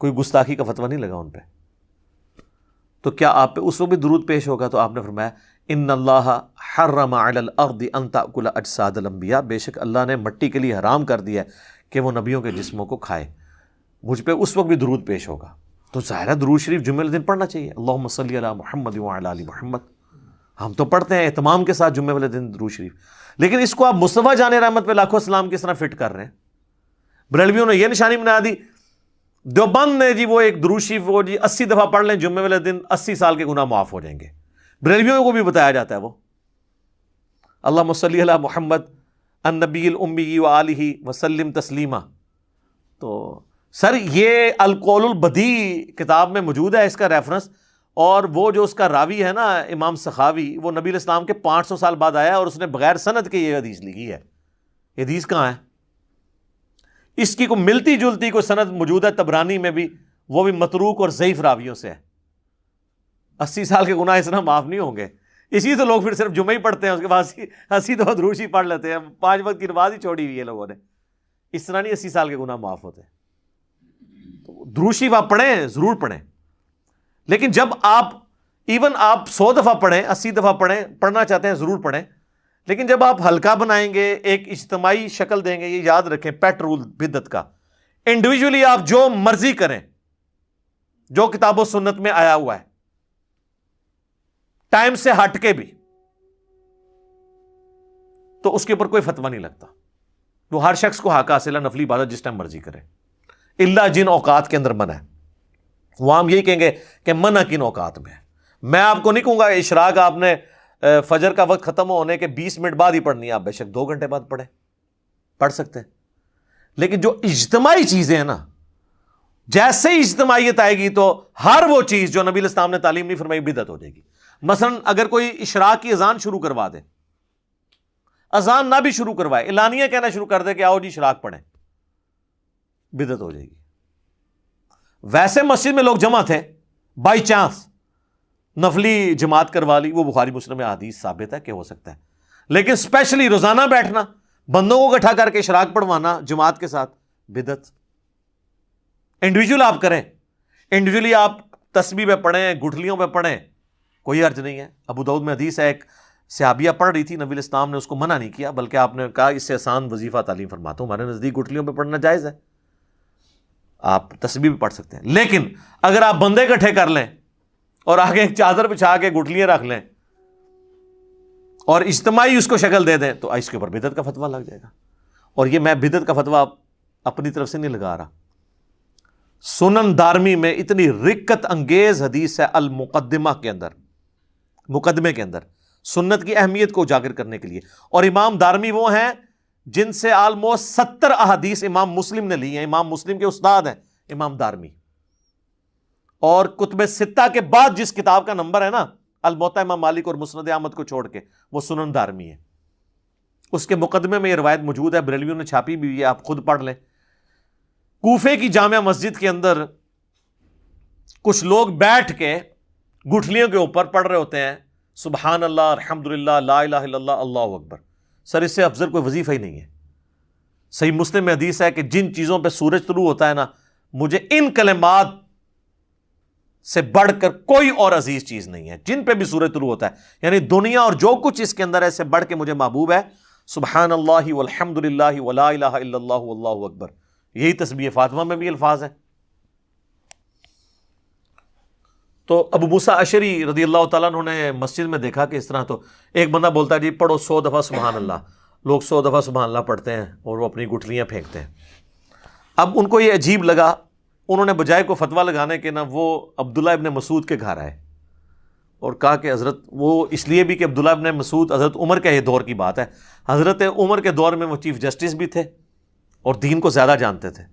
کوئی گستاخی کا فتویٰ نہیں لگا ان پہ، تو کیا آپ پہ اس وقت بھی درود پیش ہوگا؟ تو آپ نے فرمایا ان اللہ حرم علی الارض ان تاکل اجساد الانبیاء، بے شک اللہ نے مٹی کے لیے حرام کر دیا ہے کہ وہ نبیوں کے جسموں کو کھائے. مجھ پہ اس وقت بھی درود پیش ہوگا. تو ظاہر ہے درود شریف جمعے والے دن پڑھنا چاہیے. اللہم صلی علی محمد وعلی آل محمد. ہم تو پڑھتے ہیں اہتمام کے ساتھ جمعے والے دن درود شریف، لیکن اس کو آپ مصطفیٰ جان رحمت پہ لاکھوں سلام کس طرح فٹ کر رہے ہیں؟ بریلویوں نے یہ نشانی بنا دی، دیوبند نے جی وہ ایک درود شریف وہ جی 80 دفعہ پڑھ لیں جمعے والے دن 80 سال کے گناہ معاف ہو جائیں گے. بریلویوں کو بھی بتایا جاتا ہے وہ اللہم صلی علی محمد النبی الامی وآلہ وسلم تسلیما. تو سر یہ القول البدیع کتاب میں موجود ہے اس کا ریفرنس, اور وہ جو اس کا راوی ہے نا امام سخاوی, وہ نبی علیہ السلام کے 500 سال بعد آیا اور اس نے بغیر سند کے یہ حدیث لکھی ہے. یہ حدیث کہاں ہے؟ اس کی کوئی ملتی جلتی کوئی سند موجود ہے طبرانی میں بھی, وہ بھی متروک اور ضعیف راویوں سے ہے. 80 سال کے گناہ اس طرح معاف نہیں ہوں گے. اسی تو لوگ پھر صرف جمعہ ہی پڑھتے ہیں, اس کے بعد 80 دفعہ درود شریف پڑھ لیتے ہیں, 5 وقت کی نماز ہی چھوڑی ہوئی ہے لوگوں نے. اس طرح نہیں 80 سال کے گناہ معاف ہوتے. درود شریف آپ پڑھیں, ضرور پڑھیں, لیکن جب آپ ایون آپ 100 دفعہ پڑھیں, 80 دفعہ پڑھیں, پڑھنا چاہتے ہیں ضرور پڑھیں, لیکن جب آپ ہلکا بنائیں گے, ایک اجتماعی شکل دیں گے, یہ یاد رکھیں پیٹ رول بدعت کا. انڈیویجولی آپ جو مرضی کریں, جو کتاب و سنت میں آیا ہوا ہے, ٹائم سے ہٹ کے بھی, تو اس کے اوپر کوئی فتویٰ نہیں لگتا. وہ ہر شخص کو حق حاصل ہے نفلی عبادت جس ٹائم مرضی کرے, اللہ جن اوقات کے اندر منع ہے. وہ ہم یہی کہیں گے کہ منع کن اوقات میں ہے. میں آپ کو نہیں کہوں گا اشراق آپ نے فجر کا وقت ختم ہونے کے 20 منٹ بعد ہی پڑھنی ہے, آپ بے شک 2 گھنٹے بعد پڑھ سکتے ہیں. لیکن جو اجتماعی چیزیں ہیں نا, جیسے ہی اجتماعیت آئے گی تو ہر وہ چیز جو نبی علیہ السلام نے تعلیم نہیں فرمائی بدعت ہو جائے گی. مثلا اگر کوئی اشراق کی اذان شروع کروا دے, اذان نہ بھی شروع کروائے, اعلانیہ کہنا شروع کر دے کہ آؤ جی اشراق پڑھیں, بدعت ہو جائے گی. ویسے مسجد میں لوگ جمع تھے, بائی چانس نفلی جماعت کروا لی, وہ بخاری مسلم میں حدیث ثابت ہے کہ ہو سکتا ہے. لیکن اسپیشلی روزانہ بیٹھنا, بندوں کو اکٹھا کر کے اشراق پڑھوانا جماعت کے ساتھ, بدعت. انڈیویجول آپ کریں, انڈیویجولی آپ تسبیح پہ پڑھیں, گٹھلیوں پہ پڑھیں, کوئی حرج نہیں ہے. ابو داؤد میں حدیث ہے, ایک صحابیہ پڑھ رہی تھی, نبی علیہ السلام نے اس کو منع نہیں کیا, بلکہ آپ نے کہا اس سے آسان وظیفہ تعلیم فرماتا ہوں, ہمارے نزدیک گٹھلیوں پہ پڑھنا جائز ہے, آپ تسبیح بھی پڑھ سکتے ہیں. لیکن اگر آپ بندے اکٹھے کر لیں اور آگے ایک چادر بچھا کے گٹھلیاں رکھ لیں اور اجتماعی اس کو شکل دے دیں, تو اس کے اوپر بدعت کا فتویٰ لگ جائے گا. اور یہ میں بدعت کا فتویٰ اپنی طرف سے نہیں لگا رہا. سنن دارمی میں اتنی رکت انگیز حدیث ہے المقدمہ کے اندر, مقدمے کے اندر, سنت کی اہمیت کو اجاگر کرنے کے لیے. اور امام دارمی وہ ہیں جن سے آلموسٹ 70 احادیث امام مسلم نے لی ہیں. امام مسلم کے استاد ہیں امام دارمی. اور کتب ستہ کے بعد جس کتاب کا نمبر ہے نا, الموطا امام مالک اور مسند احمد کو چھوڑ کے, وہ سنن دارمی ہے. اس کے مقدمے میں یہ روایت موجود ہے, بریلویوں نے چھاپی بھی ہے, آپ خود پڑھ لیں. کوفے کی جامع مسجد کے اندر کچھ لوگ بیٹھ کے گٹھلیوں کے اوپر پڑھ رہے ہوتے ہیں سبحان اللہ, الحمدللہ, لا الہ الا اللہ, اللہ اکبر. سر اس سے افضل کوئی وظیفہ ہی نہیں ہے. صحیح مسلم میں حدیث ہے کہ جن چیزوں پہ سورج طلوع ہوتا ہے نا, مجھے ان کلمات سے بڑھ کر کوئی اور عزیز چیز نہیں ہے. جن پہ بھی سورج طلوع ہوتا ہے, یعنی دنیا اور جو کچھ اس کے اندر ہے, سے بڑھ کے مجھے محبوب ہے سبحان اللہ والحمدللہ ولا الہ الا اللہ واللہ اکبر. یہی تسبیح فاطمہ میں بھی الفاظ ہیں. تو ابو موسیٰ اشعری رضی اللہ تعالیٰ عنہ نے مسجد میں دیکھا کہ اس طرح, تو ایک بندہ بولتا ہے جی پڑھو 100 دفعہ سبحان اللہ. لوگ 100 دفعہ سبحان اللہ پڑھتے ہیں اور وہ اپنی گٹھلیاں پھینکتے ہیں. اب ان کو یہ عجیب لگا, انہوں نے بجائے کو فتویٰ لگانے کے نا, وہ عبداللہ ابن مسعود کے گھر آئے اور کہا کہ حضرت, وہ اس لیے بھی کہ عبداللہ ابن مسعود حضرت عمر کے یہ دور کی بات ہے, حضرت عمر کے دور میں وہ چیف جسٹس بھی تھے اور دین کو زیادہ جانتے تھے.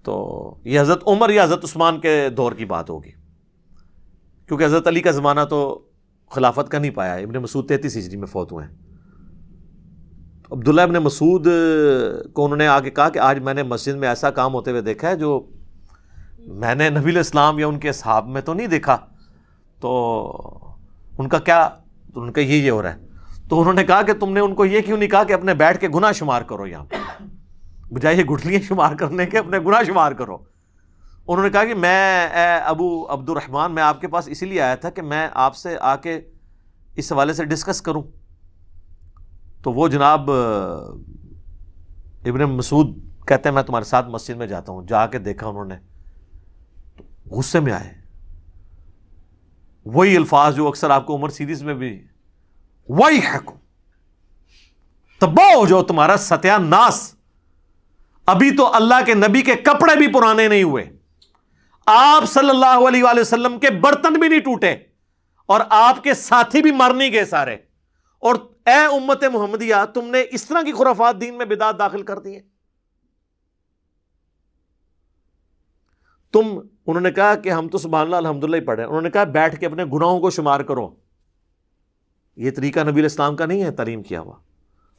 تو یہ حضرت عمر یا حضرت عثمان کے دور کی بات ہوگی, کیونکہ حضرت علی کا زمانہ تو خلافت کا نہیں پایا. ابن مسعود 33 ہجری میں فوت ہوئے ہیں. عبداللہ ابن مسعود کو انہوں نے آگے کہا کہ آج میں نے مسجد میں ایسا کام ہوتے ہوئے دیکھا ہے جو میں نے نبی علیہ السلام یا ان کے اصحاب میں تو نہیں دیکھا. تو ان کا کیا, تو ان کا یہ ہو رہا ہے. تو انہوں نے کہا کہ تم نے ان کو یہ کیوں نہیں کہا کہ اپنے بیٹھ کے گناہ شمار کرو, یہاں پہ بجائے یہ گٹھلیاں شمار کرنے کے اپنے گناہ شمار کرو. انہوں نے کہا کہ میں ابو عبد الرحمن, میں آپ کے پاس اسی لیے آیا تھا کہ میں آپ سے آ کے اس حوالے سے ڈسکس کروں. تو وہ جناب ابن مسعود کہتے ہیں میں تمہارے ساتھ مسجد میں جاتا ہوں. جا کے دیکھا انہوں نے, غصے میں آئے. وہی الفاظ جو اکثر آپ کو عمر سیریز میں بھی, وہی حکم تباہ ہو جو تمہارا ستیہ ناس, ابھی تو اللہ کے نبی کے کپڑے بھی پرانے نہیں ہوئے، آپ صلی اللہ علیہ وآلہ وسلم کے برتن بھی نہیں ٹوٹے، اور آپ کے ساتھی بھی مر نہیں گئے سارے، اور اے امت محمدیہ تم نے اس طرح کی خرافات دین میں بدعت داخل کر دی ہیں۔ انہوں نے کہا کہ ہم تو سبحان اللہ الحمدللہ ہی پڑھے، انہوں نے کہا بیٹھ کے اپنے گناہوں کو شمار کرو، یہ طریقہ نبی علیہ السلام کا نہیں ہے تعلیم کیا ہوا،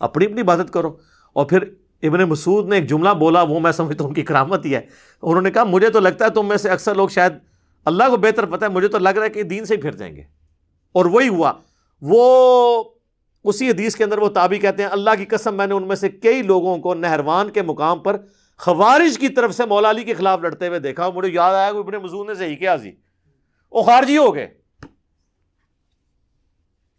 اپنی اپنی عبادت کرو۔ اور پھر ابن مسعود نے ایک جملہ بولا، وہ میں سمجھتا ہوں ان کی کرامت ہی ہے، انہوں نے کہا مجھے تو لگتا ہے تم میں سے اکثر لوگ، شاید اللہ کو بہتر پتہ ہے، مجھے تو لگ رہا ہے کہ دین سے ہی پھر جائیں گے۔ اور وہی ہوا، وہ اسی حدیث کے اندر وہ تابعی کہتے ہیں اللہ کی قسم میں نے ان میں سے کئی لوگوں کو نہروان کے مقام پر خوارج کی طرف سے مولا علی کے خلاف لڑتے ہوئے دیکھا، مجھے یاد آیا کہ ابن مسعود نے صحیح کیا جی، وہ خارجی ہو گئے۔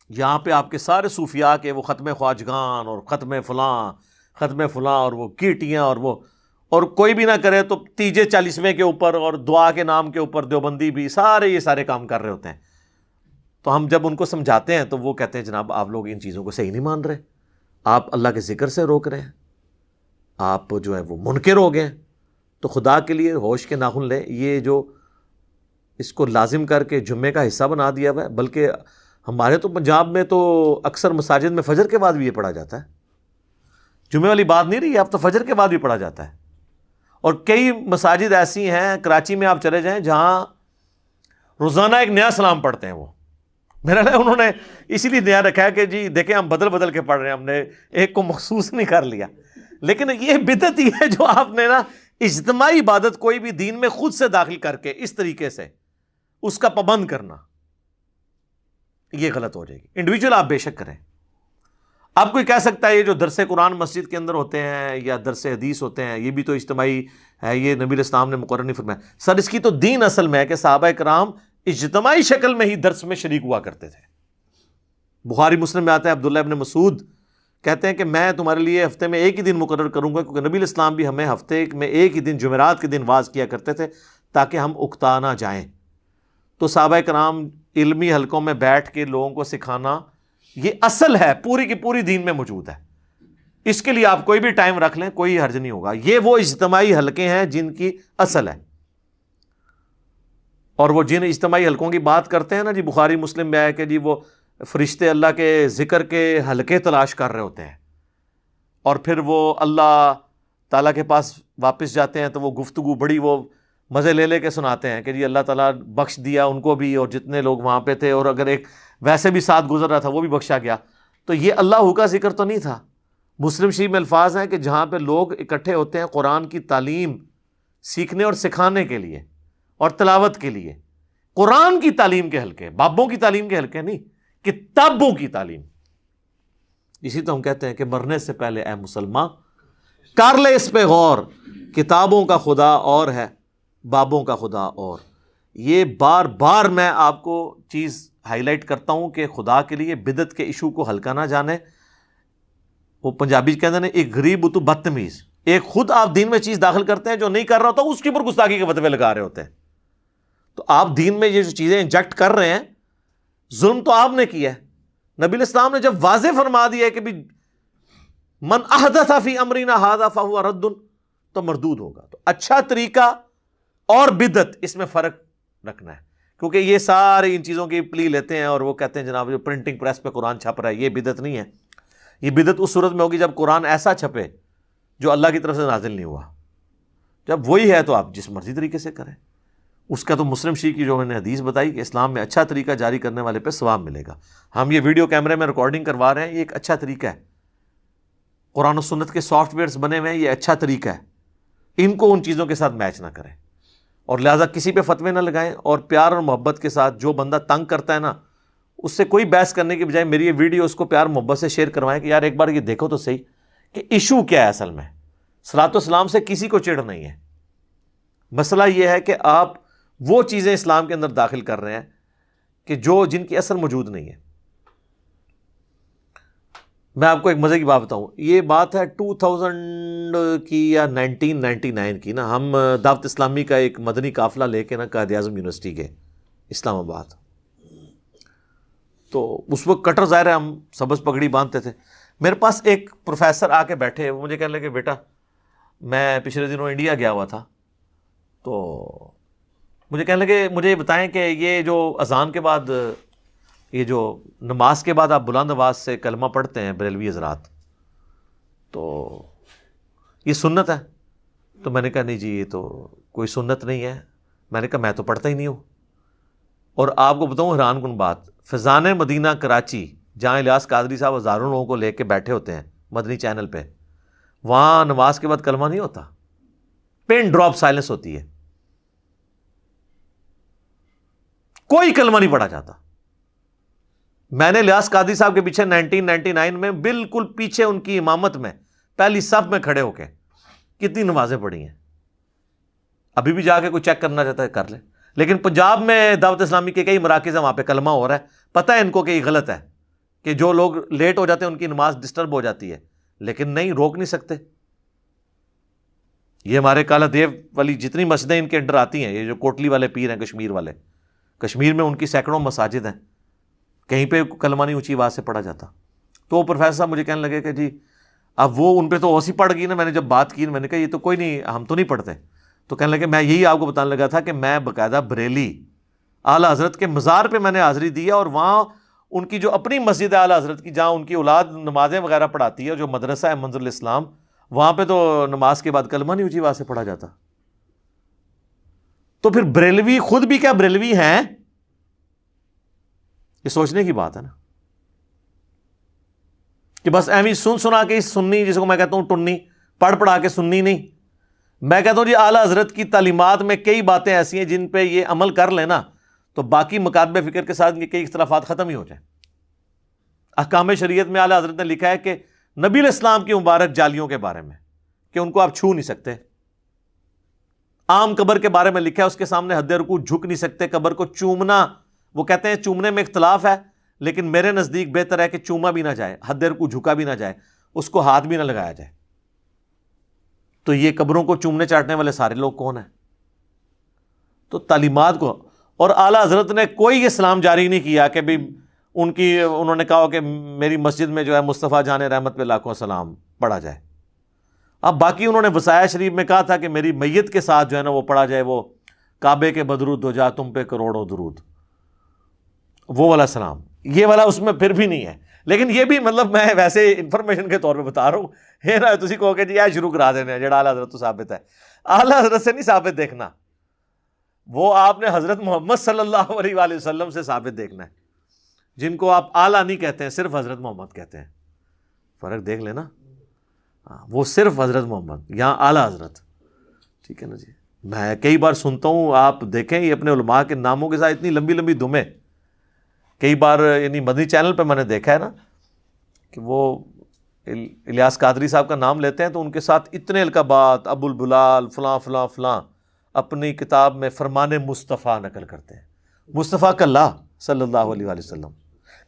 یہاں پہ آپ کے سارے صوفیاء کے وہ ختم خواجگان اور ختم فلاں اور وہ کیٹیاں اور کوئی بھی نہ کرے تو تیجے 40ویں کے اوپر اور دعا کے نام کے اوپر دیوبندی بھی یہ سارے کام کر رہے ہوتے ہیں۔ تو ہم جب ان کو سمجھاتے ہیں تو وہ کہتے ہیں جناب آپ لوگ ان چیزوں کو صحیح نہیں مان رہے، آپ اللہ کے ذکر سے روک رہے ہیں، آپ جو ہے وہ منکر ہو گئے ہیں۔ تو خدا کے لیے ہوش کے ناخن لیں، یہ جو اس کو لازم کر کے جمعے کا حصہ بنا دیا ہوا ہے، بلکہ ہمارے تو پنجاب میں تو اکثر مساجد میں فجر کے بعد بھی یہ پڑھا جاتا ہے، جمعے والی بات نہیں رہی، اب تو فجر کے بعد بھی پڑھا جاتا ہے۔ اور کئی مساجد ایسی ہیں کراچی میں آپ چلے جائیں جہاں روزانہ ایک نیا سلام پڑھتے ہیں، وہ میرا خیال انہوں نے اسی لیے نیا رکھا ہے کہ جی دیکھیں ہم بدل کے پڑھ رہے ہیں، ہم نے ایک کو مخصوص نہیں کر لیا۔ لیکن یہ بدعت ہی ہے جو آپ نے نا اجتماعی عبادت کوئی بھی دین میں خود سے داخل کر کے اس طریقے سے اس کا پابند کرنا، یہ غلط ہو جائے گی۔ انڈیویجول آپ بے شک کریں۔ اب کوئی کہہ سکتا ہے یہ جو درس قرآن مسجد کے اندر ہوتے ہیں یا درس حدیث ہوتے ہیں یہ بھی تو اجتماعی ہے، یہ نبی علیہ السلام نے مقرر نہیں فرمایا۔ سر اس کی تو دین اصل میں ہے کہ صحابہ کرام اجتماعی شکل میں ہی درس میں شریک ہوا کرتے تھے۔ بخاری مسلم میں آتا ہے عبداللہ ابن مسعود کہتے ہیں کہ میں تمہارے لیے ہفتے میں ایک ہی دن مقرر کروں گا، کیونکہ نبی علیہ السلام بھی ہمیں ہفتے میں ایک ہی دن جمعرات کے دن واز کیا کرتے تھے تاکہ ہم اکتا نہ جائیں۔ تو صحابہ کرام علمی حلقوں میں بیٹھ کے لوگوں کو سکھانا یہ اصل ہے، پوری کی پوری دین میں موجود ہے۔ اس کے لیے آپ کوئی بھی ٹائم رکھ لیں، کوئی حرج نہیں ہوگا۔ یہ وہ اجتماعی حلقے ہیں جن کی اصل ہے، اور وہ جن اجتماعی حلقوں کی بات کرتے ہیں نا جی، بخاری مسلم میں ہے کہ جی وہ فرشتے اللہ کے ذکر کے حلقے تلاش کر رہے ہوتے ہیں، اور پھر وہ اللہ تعالیٰ کے پاس واپس جاتے ہیں تو وہ گفتگو بڑی وہ مزے لے کے سناتے ہیں کہ جی اللہ تعالیٰ بخش دیا ان کو بھی اور جتنے لوگ وہاں پہ تھے، اور اگر ایک ویسے بھی ساتھ گزر رہا تھا وہ بھی بخشا گیا۔ تو یہ اللہ کا ذکر تو نہیں تھا۔ مسلم شریف میں الفاظ ہیں کہ جہاں پہ لوگ اکٹھے ہوتے ہیں قرآن کی تعلیم سیکھنے اور سکھانے کے لیے اور تلاوت کے لیے، قرآن کی تعلیم کے حلقے، بابوں کی تعلیم کے حلقے نہیں، کتابوں کی تعلیم۔ اسی تو ہم کہتے ہیں کہ مرنے سے پہلے اے مسلمان کر لے اس پہ غور، کتابوں کا خدا اور ہے، بابوں کا خدا اور۔ یہ بار بار میں آپ کو چیز ہائی لائٹ کرتا ہوں کہ خدا کے لیے بدعت کے ایشو کو ہلکا نہ جانے۔ وہ پنجابی کہتے ہیں ایک غریب تو بدتمیز، ایک خود آپ دین میں چیز داخل کرتے ہیں جو نہیں کر رہا ہوتا، اس کے اوپر گستاخی کے فتوے لگا رہے ہوتے ہیں۔ تو آپ دین میں یہ جو چیزیں انجیکٹ کر رہے ہیں، ظلم تو آپ نے کیا ہے۔ نبی علیہ السلام نے جب واضح فرما دیا ہے کہ بھی من احدث فی امرنا ھذا فہو رد، تو مردود ہوگا۔ تو اچھا طریقہ اور بدعت اس میں فرق رکھنا ہے، کیونکہ یہ سارے ان چیزوں کی پلی لیتے ہیں اور وہ کہتے ہیں جناب جو پرنٹنگ پریس پہ قرآن چھپ رہا ہے یہ بدعت نہیں ہے۔ یہ بدعت اس صورت میں ہوگی جب قرآن ایسا چھپے جو اللہ کی طرف سے نازل نہیں ہوا۔ جب وہی ہے تو آپ جس مرضی طریقے سے کریں۔ اس کا تو مسلم شریف کی جو میں نے حدیث بتائی کہ اسلام میں اچھا طریقہ جاری کرنے والے پہ ثواب ملے گا۔ ہم یہ ویڈیو کیمرے میں ریکارڈنگ کروا رہے ہیں، یہ ایک اچھا طریقہ ہے۔ قرآن و سنت کے سافٹ ویئرز بنے ہوئے ہیں، یہ اچھا طریقہ ہے۔ ان کو ان چیزوں کے ساتھ میچ نہ کریں، اور لہٰذا کسی پہ فتوے نہ لگائیں، اور پیار اور محبت کے ساتھ جو بندہ تنگ کرتا ہے نا اس سے کوئی بحث کرنے کی بجائے میری یہ ویڈیو اس کو پیار محبت سے شیئر کروائیں کہ یار ایک بار یہ دیکھو تو صحیح کہ ایشو کیا ہے۔ اصل میں صلاۃ و سلام سے کسی کو چڑ نہیں ہے، مسئلہ یہ ہے کہ آپ وہ چیزیں اسلام کے اندر داخل کر رہے ہیں کہ جن کی اصل موجود نہیں ہے۔ میں آپ کو ایک مزے کی بات بتاؤں، یہ بات ہے 2000 کی یا 1999 کی نا، ہم دعوت اسلامی کا ایک مدنی قافلہ لے کے نا قائد اعظم یونیورسٹی کے اسلام آباد، تو اس وقت کٹر ظاہر ہے ہم سبز پگڑی باندھتے تھے۔ میرے پاس ایک پروفیسر آ کے بیٹھے، وہ مجھے کہنے لگے بیٹا میں پچھلے دنوں انڈیا گیا ہوا تھا، تو مجھے کہنے لگے مجھے یہ بتائیں کہ یہ جو اذان کے بعد، یہ جو نماز کے بعد آپ بلند آواز سے کلمہ پڑھتے ہیں بریلوی حضرات، تو یہ سنت ہے؟ تو میں نے کہا نہیں جی یہ تو کوئی سنت نہیں ہے. میں نے کہا میں تو پڑھتا ہی نہیں ہوں. اور آپ کو بتاؤں حیران کن بات، فیضان مدینہ کراچی جہاں الیاس قادری صاحب ہزاروں لوگوں کو لے کے بیٹھے ہوتے ہیں مدنی چینل پہ، وہاں نماز کے بعد کلمہ نہیں ہوتا، پن ڈراپ سائلنس ہوتی ہے، کوئی کلمہ نہیں پڑھا جاتا. میں نے الیاس قادری صاحب کے پیچھے 1999 میں بالکل پیچھے ان کی امامت میں پہلی صف میں کھڑے ہو کے کتنی نمازیں پڑھی ہیں. ابھی بھی جا کے کوئی چیک کرنا چاہتا ہے کر لے. لیکن پنجاب میں دعوت اسلامی کے کئی مراکز ہیں، وہاں پہ کلمہ ہو رہا ہے، پتہ ہے ان کو کہ یہ غلط ہے، کہ جو لوگ لیٹ ہو جاتے ہیں ان کی نماز ڈسٹرب ہو جاتی ہے، لیکن نہیں، روک نہیں سکتے. یہ ہمارے کالا دیو والی جتنی مسجدیں ان کے انڈر آتی ہیں، یہ جو کوٹلی والے پیر ہیں کشمیر والے، کشمیر میں ان کی سینکڑوں مساجد ہیں، کہیں پہ کلمہ نہیں اونچی آواز سے پڑھا جاتا. تو وہ پروفیسر صاحب مجھے کہنے لگے کہ جی اب وہ ان پہ تو اوسی پڑ گئی نا. میں نے جب بات کی، میں نے کہا یہ تو کوئی نہیں، ہم تو نہیں پڑھتے. تو کہنے لگے میں یہی آپ کو بتانے لگا تھا کہ میں باقاعدہ بریلی اعلیٰ حضرت کے مزار پہ میں نے حاضری دی ہے، اور وہاں ان کی جو اپنی مسجد ہے اعلیٰ حضرت کی، جہاں ان کی اولاد نمازیں وغیرہ پڑھاتی ہے، جو مدرسہ ہے منظر الاسلام، وہاں پہ تو نماز کے بعد کلمہ نہیں اونچی آواز سے پڑھا جاتا. تو پھر بریلوی خود بھی کیا بریلوی ہیں؟ یہ سوچنے کی بات ہے نا، کہ بس ایویں سن سنا کے سننی، جس کو میں کہتا ہوں ٹنی، پڑھ پڑھا کے سننی نہیں. میں کہتا ہوں جی اعلیٰ حضرت کی تعلیمات میں کئی باتیں ایسی ہیں جن پہ یہ عمل کر لینا تو باقی مکاتب فکر کے ساتھ یہ کئی اختلافات ختم ہی ہو جائیں. احکام شریعت میں اعلیٰ حضرت نے لکھا ہے کہ نبی علیہ السلام کی مبارک جالیوں کے بارے میں کہ ان کو آپ چھو نہیں سکتے. عام قبر کے بارے میں لکھا ہے اس کے سامنے حد رکوع جھک نہیں سکتے. قبر کو چومنا، وہ کہتے ہیں چومنے میں اختلاف ہے، لیکن میرے نزدیک بہتر ہے کہ چوما بھی نہ جائے، حد رکوع جھکا بھی نہ جائے، اس کو ہاتھ بھی نہ لگایا جائے. تو یہ قبروں کو چومنے چاٹنے والے سارے لوگ کون ہیں؟ تو تعلیمات کو، اور اعلیٰ حضرت نے کوئی اسلام جاری نہیں کیا کہ بھی انہوں نے کہا کہ میری مسجد میں جو ہے مصطفیٰ جان رحمت پہ لاکھوں سلام پڑھا جائے. اب باقی انہوں نے وصایا شریف میں کہا تھا کہ میری میت کے ساتھ جو ہے نا وہ پڑھا جائے، وہ کعبے کے بدرود ہو جا تم پہ کروڑوں درود، وہ والا سلام. یہ والا اس میں پھر بھی نہیں ہے. لیکن یہ بھی مطلب میں ویسے انفارمیشن کے طور پہ بتا رہا ہوں، یہ نہ تسی کہو کہ جی یہ شروع کرا دینے جڑا اعلیٰ حضرت تو ثابت ہے. اعلیٰ حضرت سے نہیں ثابت دیکھنا، وہ آپ نے حضرت محمد صلی اللہ علیہ وآلہ وسلم سے ثابت دیکھنا ہے، جن کو آپ اعلیٰ نہیں کہتے ہیں، صرف حضرت محمد کہتے ہیں. فرق دیکھ لینا، وہ صرف حضرت محمد، یہاں اعلیٰ حضرت. ٹھیک ہے نا جی. میں کئی بار سنتا ہوں، آپ دیکھیں یہ اپنے علماء کے ناموں کے ساتھ اتنی لمبی لمبی دمیں، کئی بار یعنی مدنی چینل پہ میں نے دیکھا ہے نا کہ وہ الیاس قادری صاحب کا نام لیتے ہیں تو ان کے ساتھ اتنے القابات، ابو البلال فلاں فلاں فلاں، اپنی کتاب میں فرمان مصطفیٰ نقل کرتے ہیں، مصطفیٰ کلّہ صلی اللہ علیہ وآلہ وسلم.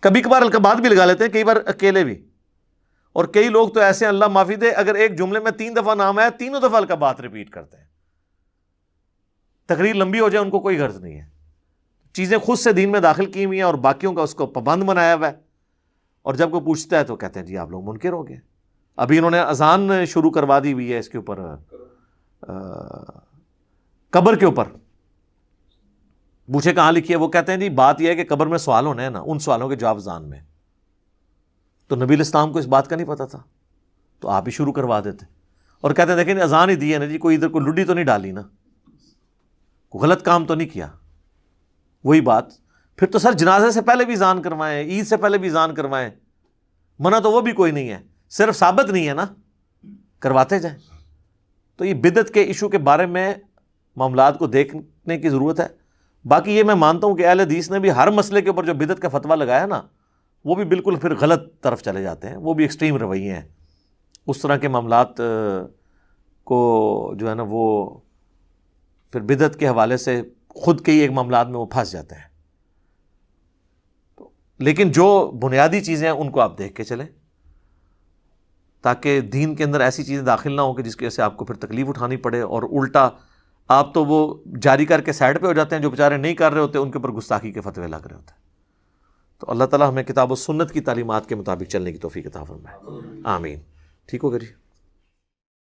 کبھی کبھار القابات بھی لگا لیتے ہیں، کئی بار اکیلے بھی. اور کئی لوگ تو ایسے ہیں اللہ معافی دے، اگر ایک جملے میں 3 دفعہ نام ہے، تینوں دفعہ القابات ریپیٹ کرتے ہیں. تقریر لمبی ہو جائے ان کو کوئی غرض نہیں ہے، چیزیں خود سے دین میں داخل کی ہوئی ہیں اور باقیوں کا اس کو پابند بنایا ہوا ہے. اور جب کوئی پوچھتا ہے تو کہتے ہیں جی آپ لوگ منکر ہو گئے. ابھی انہوں نے اذان شروع کروا دی ہوئی ہے اس کے اوپر، قبر کے اوپر. پوچھے کہاں لکھی ہے، وہ کہتے ہیں جی بات یہ ہے کہ قبر میں سوال ہونے ہیں نا، ان سوالوں کے جواب اذان میں. تو نبی علیہ السلام کو اس بات کا نہیں پتا تھا تو آپ ہی شروع کروا دیتے، اور کہتے ہیں دیکھیں اذان ہی دی ہے نا جی، کوئی ادھر کوئی لڈی تو نہیں ڈالی نا، کوئی غلط کام تو نہیں کیا. وہی بات، پھر تو سر جنازے سے پہلے بھی اذان کروائیں، عید سے پہلے بھی اذان کروائیں، منع تو وہ بھی کوئی نہیں ہے، صرف ثابت نہیں ہے نا، کرواتے جائیں. تو یہ بدعت کے ایشو کے بارے میں معاملات کو دیکھنے کی ضرورت ہے. باقی یہ میں مانتا ہوں کہ اہل حدیث نے بھی ہر مسئلے کے اوپر جو بدعت کا فتویٰ لگایا نا، وہ بھی بالکل پھر غلط طرف چلے جاتے ہیں، وہ بھی ایکسٹریم رویے ہیں. اس طرح کے معاملات کو جو ہے نا وہ پھر بدعت کے حوالے سے خود کے ہی ایک معاملات میں وہ پھنس جاتے ہیں. لیکن جو بنیادی چیزیں ہیں ان کو آپ دیکھ کے چلیں، تاکہ دین کے اندر ایسی چیزیں داخل نہ ہوں کہ جس کی وجہ سے آپ کو پھر تکلیف اٹھانی پڑے، اور الٹا آپ تو وہ جاری کر کے سائڈ پہ ہو جاتے ہیں، جو بیچارے نہیں کر رہے ہوتے ان کے اوپر گستاخی کے فتوے لگ رہے ہوتے ہیں. تو اللہ تعالیٰ ہمیں کتاب و سنت کی تعلیمات کے مطابق چلنے کی توفیق عطا فرمائے. آمین. ٹھیک ہوگا جی.